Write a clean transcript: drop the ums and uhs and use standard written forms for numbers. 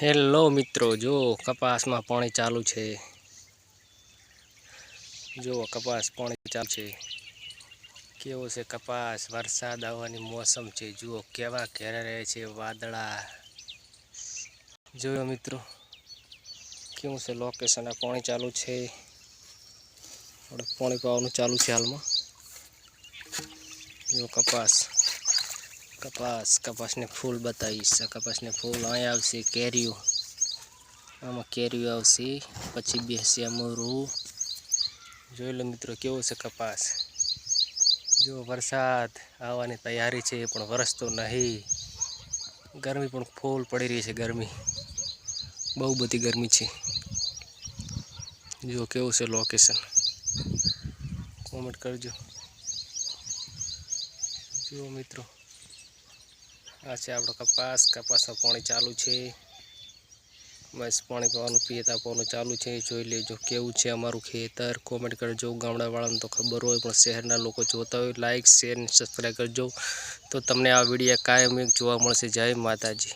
Hello મિત્રો, જો કપાસમાં પાણી ચાલુ છે। જો કપાસ પાણી ચાલુ છે। કેવો છે કપાસ? વરસાદ આવવાની મોસમ છે। જુઓ કેવા ઘેરા રહે છે વાદળા। જોયો મિત્રો કેવું છે લોકેશન? આ પાણી ચાલુ છે। પાણી પાવાનું ચાલુ છે હાલમાં। જો કપાસને ફૂલ બતાવીશ। કપાસને ફૂલ અહીં આવશે, કેરીઓ આમાં કેરીઓ આવશે, પછી બેસશે અમરું। જોઈ લો મિત્રો કેવો છે કપાસ। જો વરસાદ આવવાની તૈયારી છે પણ વરસતો નહીં। ગરમી પણ ફૂલ પડી રહી છે। ગરમી બહુ બધી ગરમી છે। જો કેવું છે લોકેશન, કોમેન્ટ કરજો। જો મિત્રો આ છે આપણો કપાસમાં પાણી ચાલુ છે। બસ પાણી પાવાનું પિયત આપવાનું ચાલુ છે। જોઈ લેજો કેવું છે અમારું ખેતર, કોમેન્ટ કરજો। ગામડાવાળાને તો ખબર હોય પણ શહેરના લોકો જોતા હોય, લાઈક શેર અને સબસ્ક્રાઈબ કરજો, તો તમને આ વિડીયો કાયમ જોવા મળશે। જય માતાજી।